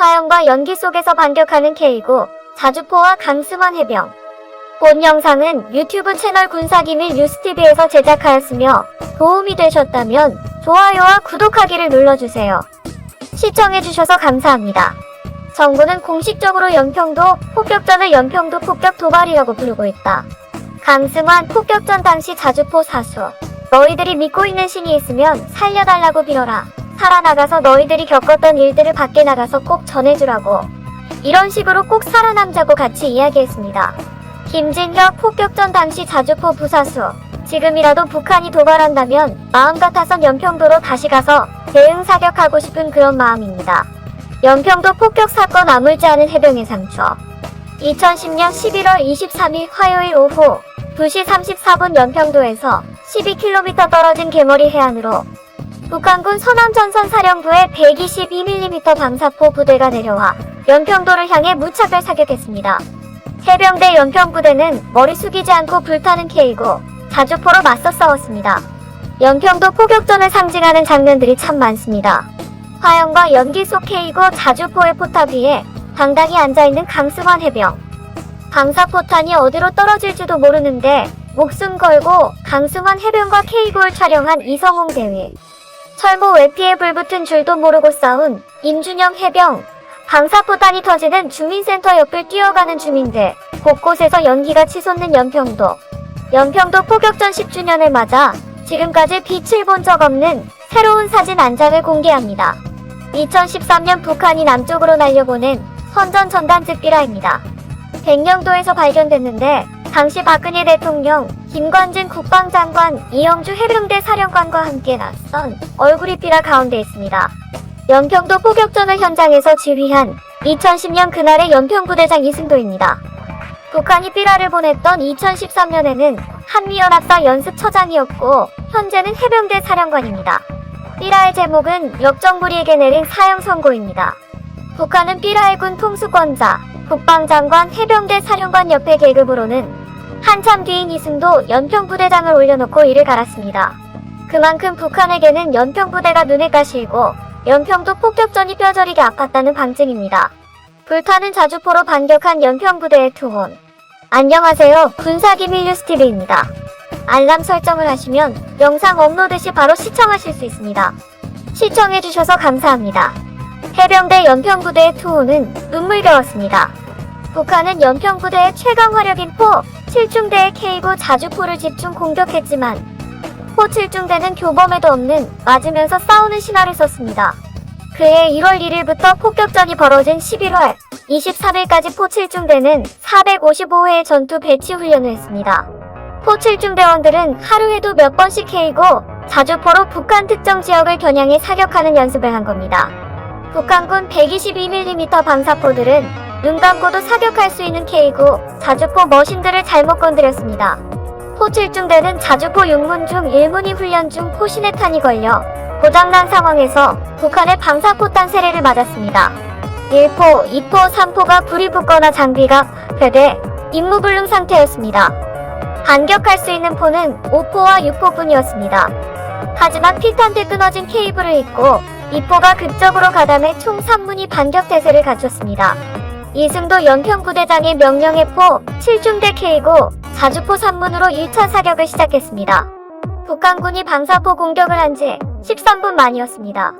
화염과 연기 속에서 반격하는 K구, 자주포와 강승환 해병. 본 영상은 유튜브 채널 군사기밀 뉴스TV에서 제작하였으며 도움이 되셨다면 좋아요와 구독하기를 눌러주세요. 시청해주셔서 감사합니다. 정부는 공식적으로 연평도 폭격전을 연평도 폭격 도발이라고 부르고 있다. 강승환 폭격전 당시 자주포 사수. 너희들이 믿고 있는 신이 있으면 살려달라고 빌어라. 살아나가서 너희들이 겪었던 일들을 밖에 나가서 꼭 전해주라고. 이런 식으로 꼭 살아남자고 같이 이야기했습니다. 김진혁 폭격전 당시 자주포 부사수. 지금이라도 북한이 도발한다면 마음 같아선 연평도로 다시 가서 대응 사격하고 싶은 그런 마음입니다. 연평도 폭격 사건 아물지 않은 해병의 상처. 2010년 11월 23일 화요일 오후 2시 34분 연평도에서 12km 떨어진 개머리 해안으로 북한군 서남전선 사령부의 122mm 방사포 부대가 내려와 연평도를 향해 무차별 사격했습니다. 해병대 연평부대는 머리 숙이지 않고 불타는 K구, 자주포로 맞서 싸웠습니다. 연평도 폭격전을 상징하는 장면들이 참 많습니다. 화염과 연기 속 K구, 자주포의 포탑 위에 당당히 앉아있는 강승환 해병. 방사포탄이 어디로 떨어질지도 모르는데 목숨 걸고 강승환 해병과 K구를 촬영한 이성웅 대위. 철모 외피에 불붙은 줄도 모르고 싸운 임준영 해병. 방사포탄이 터지는 주민센터 옆을 뛰어가는 주민들. 곳곳에서 연기가 치솟는 연평도. 연평도 폭격전 10주년을 맞아 지금까지 빛을 본 적 없는 새로운 사진 한 장을 공개합니다. 2013년 북한이 남쪽으로 날려보낸 선전 전단지 삐라입니다. 백령도에서 발견됐는데 당시 박근혜 대통령, 김관진 국방장관, 이영주 해병대 사령관과 함께 낯선 얼굴이 삐라 가운데 있습니다. 연평도 폭격전을 현장에서 지휘한 2010년 그날의 연평부대장 이승도입니다. 북한이 삐라를 보냈던 2013년에는 한미연합사 연습처장이었고 현재는 해병대 사령관입니다. 삐라의 제목은 역정부리에게 내린 사형 선고입니다. 북한은 삐라의 군 통수권자, 국방장관, 해병대 사령관 옆에 계급으로는 한참 뒤인 이승도 연평부대장을 올려놓고 이를 갈았습니다. 그만큼 북한에게는 연평부대가 눈에 가시고 연평도 폭격전이 뼈저리게 아팠다는 방증입니다. 불타는 자주포로 반격한 연평부대의 투혼. 안녕하세요, 군사기밀 뉴스TV입니다. 알람 설정을 하시면 영상 업로드 시 바로 시청하실 수 있습니다. 시청해주셔서 감사합니다. 해병대 연평부대의 투혼은 눈물겨웠습니다. 북한은 연평부대의 최강 화력인 포 7중대의 K구 자주포를 집중 공격했지만 포 7중대는 교범에도 없는 맞으면서 싸우는 신화를 썼습니다. 그해 1월 1일부터 폭격전이 벌어진 11월 23일까지 포 7중대는 455회의 전투 배치 훈련을 했습니다. 포 7중대원들은 하루에도 몇 번씩 K구 자주포로 북한 특정 지역을 겨냥해 사격하는 연습을 한 겁니다. 북한군 122mm 방사포들은 눈 감고도 사격할 수 있는 K구 자주포 머신들을 잘못 건드렸습니다. 포 7중대는 자주포 6문 중 1문이 훈련 중 포신의 탄이 걸려 고장난 상황에서 북한의 방사포탄 세례를 맞았습니다. 1포, 2포, 3포가 불이 붙거나 장비가 폐돼 임무불능 상태였습니다. 반격할 수 있는 포는 5포와 6포뿐이었습니다. 하지만 피탄 때 끊어진 케이블을 잇고 2포가 극적으로 가담해 총 3문이 반격 태세를 갖췄습니다. 이승도 연평부대장의 명령에 포 7중대 K구 자주포 3문으로 1차 사격을 시작했습니다. 북한군이 방사포 공격을 한 지 13분 만이었습니다.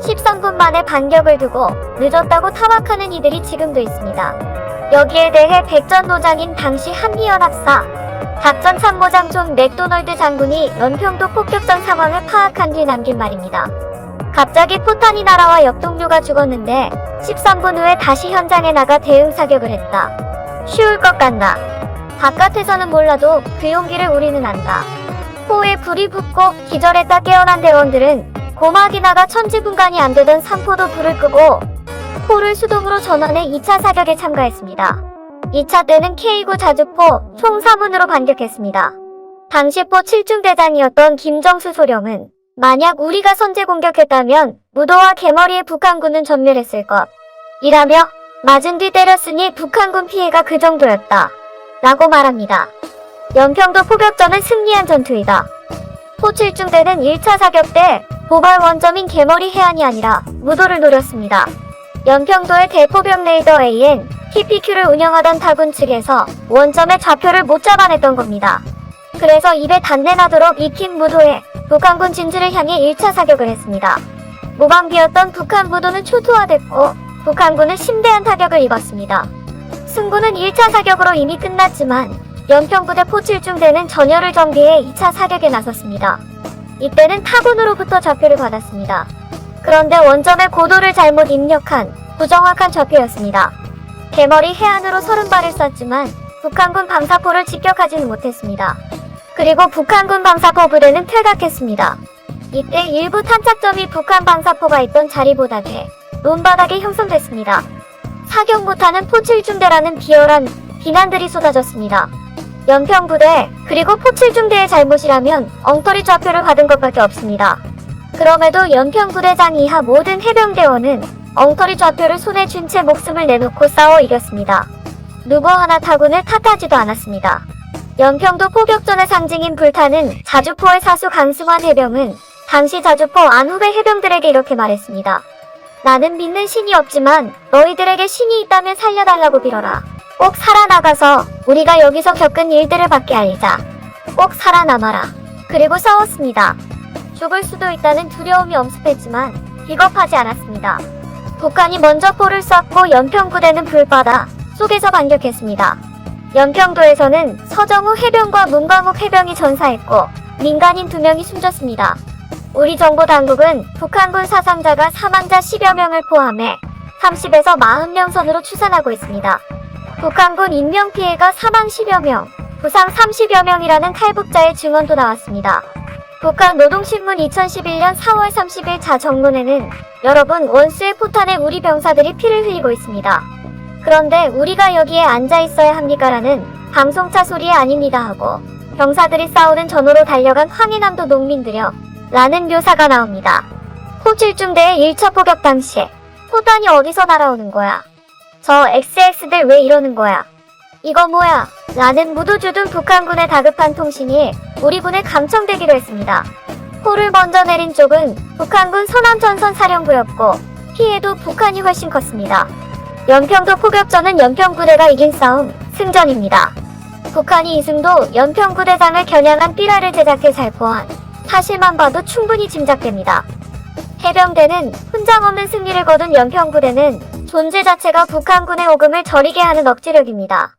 13분 만에 반격을 두고 늦었다고 타박하는 이들이 지금도 있습니다. 여기에 대해 백전노장인 당시 한미연합사 작전参谋장 존 맥도널드 장군이 연평도 폭격전 상황을 파악한 뒤 남긴 말입니다. 갑자기 포탄이 날아와 옆동료가 죽었는데 13분 후에 다시 현장에 나가 대응 사격을 했다. 쉬울 것 같나? 바깥에서는 몰라도 그 용기를 우리는 안다. 포에 불이 붙고 기절했다 깨어난 대원들은 고막이 나가 천지분간이 안되던 3포도 불을 끄고 포를 수동으로 전환해 2차 사격에 참가했습니다. 2차 때는 K구 자주포 총 3문으로 반격했습니다. 당시 포 7중대장이었던 김정수 소령은 만약 우리가 선제 공격했다면 무도와 개머리의 북한군은 전멸했을 것 이라며 맞은 뒤 때렸으니 북한군 피해가 그 정도였다 라고 말합니다. 연평도 폭격전은 승리한 전투이다. 포 7중대는 1차 사격 때 도발 원점인 개머리 해안이 아니라 무도를 노렸습니다. 연평도의 대포병 레이더 AN, TPQ를 운영하던 타군 측에서 원점의 좌표를 못 잡아냈던 겁니다. 그래서 입에 단내 나도록 익힌 무도에 북한군 진주를 향해 1차 사격을 했습니다. 무방비였던 북한 무도는 초토화됐고 북한군은 심대한 타격을 입었습니다. 승부는 1차 사격으로 이미 끝났지만 연평부대 포7중대는 전열을 정비해 2차 사격에 나섰습니다. 이때는 타군으로부터 좌표를 받았습니다. 그런데 원점의 고도를 잘못 입력한 부정확한 좌표였습니다. 개머리 해안으로 30발을 쐈지만 북한군 방사포를 직격하지는 못했습니다. 그리고 북한군 방사포 부대는 퇴각했습니다. 이때 일부 탄착점이 북한 방사포가 있던 자리보다게 논바닥에 형성됐습니다. 사격 못하는 포7중대라는 비열한 비난들이 쏟아졌습니다. 연평부대 그리고 포7중대의 잘못이라면 엉터리 좌표를 받은 것밖에 없습니다. 그럼에도 연평부대장 이하 모든 해병대원은 엉터리 좌표를 손에 쥔 채 목숨을 내놓고 싸워 이겼습니다. 누구 하나 타군을 탓하지도 않았습니다. 연평도 포격전의 상징인 불타는 자주포의 사수 강승환 해병은 당시 자주포 안후배 해병들에게 이렇게 말했습니다. 나는 믿는 신이 없지만 너희들에게 신이 있다면 살려달라고 빌어라. 꼭 살아나가서 우리가 여기서 겪은 일들을 밖에 알리자. 꼭 살아남아라. 그리고 싸웠습니다. 죽을 수도 있다는 두려움이 엄습했지만 비겁하지 않았습니다. 북한이 먼저 포를 쐈고 연평부대는 불바다 속에서 반격했습니다. 연평도에서는 서정우 해병과 문광욱 해병이 전사했고 민간인 2명이 숨졌습니다. 우리 정보당국은 북한군 사상자가 사망자 10여 명을 포함해 30에서 40명 선으로 추산하고 있습니다. 북한군 인명피해가 사망 10여 명, 부상 30여 명이라는 탈북자의 증언도 나왔습니다. 북한 노동신문 2011년 4월 30일 자정론에는 여러분 원수의 포탄에 우리 병사들이 피를 흘리고 있습니다. 그런데 우리가 여기에 앉아 있어야 합니까? 라는 방송차 소리에 아닙니다 하고 병사들이 싸우는 전호로 달려간 황해남도 농민들여 라는 묘사가 나옵니다. 포7중대의 1차 포격 당시에 포탄이 어디서 날아오는 거야? 저 XX들 왜 이러는 거야? 이거 뭐야? 라는 무도주둔 북한군의 다급한 통신이 우리 군에 감청되기도 했습니다. 포를 먼저 내린 쪽은 북한군 서남전선 사령부였고 피해도 북한이 훨씬 컸습니다. 연평도 포격전은 연평부대가 이긴 싸움, 승전입니다. 북한이 이승도 연평부대장을 겨냥한 삐라를 제작해 살포한 사실만 봐도 충분히 짐작됩니다. 해병대는 훈장 없는 승리를 거둔 연평부대는 존재 자체가 북한군의 오금을 저리게 하는 억지력입니다.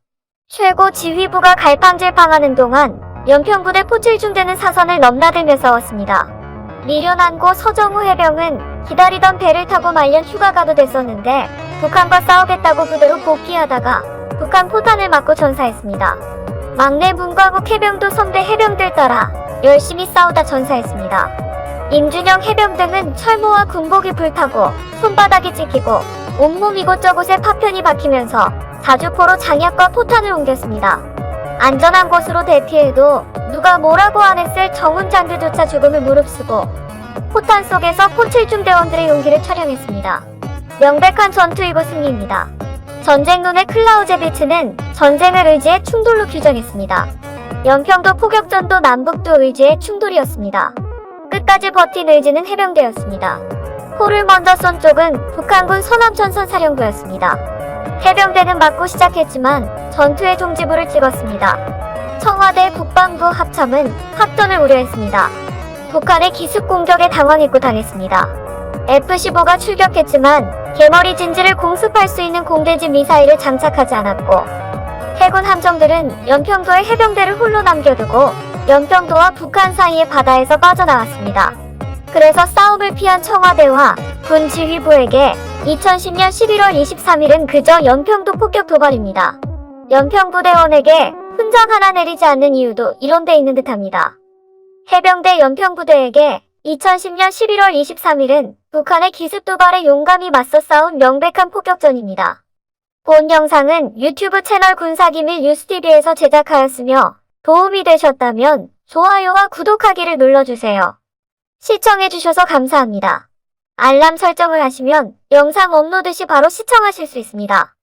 최고 지휘부가 갈팡질팡하는 동안 연평부대 포7중대는 사선을 넘나들며 싸웠습니다. 미련한 고 서정우 해병은 기다리던 배를 타고 말년 휴가 가도 됐었는데 북한과 싸우겠다고 부대로 복귀하다가 북한 포탄을 맞고 전사했습니다. 막내 문광욱 해병도 선배 해병들 따라 열심히 싸우다 전사했습니다. 임준영 해병 등은 철모와 군복이 불타고 손바닥이 찍히고 온몸 이곳저곳에 파편이 박히면서 자주포로 장약과 포탄을 옮겼습니다. 안전한 곳으로 대피해도 누가 뭐라고 안 했을 정훈 장교조차 죽음을 무릅쓰고 포탄 속에서 포7중대원들의 용기를 촬영했습니다. 명백한 전투이고 승리입니다. 전쟁론의 클라우제비츠는 전쟁을 의지해 충돌로 규정했습니다. 연평도 포격전도 남북도 의지의 충돌이었습니다. 끝까지 버틴 의지는 해병대였습니다. 포를 먼저 쏜 쪽은 북한군 서남전선 사령부였습니다. 해병대는 맞고 시작했지만 전투의 종지부를 찍었습니다. 청와대 국방부 합참은 확전을 우려했습니다. 북한의 기습 공격에 당황했고 당했습니다. F-15가 출격했지만 개머리 진지를 공습할 수 있는 공대지 미사일을 장착하지 않았고 해군 함정들은 연평도의 해병대를 홀로 남겨두고 연평도와 북한 사이의 바다에서 빠져나왔습니다. 그래서 싸움을 피한 청와대와 군 지휘부에게 2010년 11월 23일은 그저 연평도 폭격 도발입니다. 연평부대원에게 훈장 하나 내리지 않는 이유도 이론돼 있는 듯합니다. 해병대 연평부대에게 2010년 11월 23일은 북한의 기습 도발에 용감히 맞서 싸운 명백한 폭격전입니다. 본 영상은 유튜브 채널 군사기밀 뉴스TV에서 제작하였으며 도움이 되셨다면 좋아요와 구독하기를 눌러주세요. 시청해주셔서 감사합니다. 알람 설정을 하시면 영상 업로드 시 바로 시청하실 수 있습니다.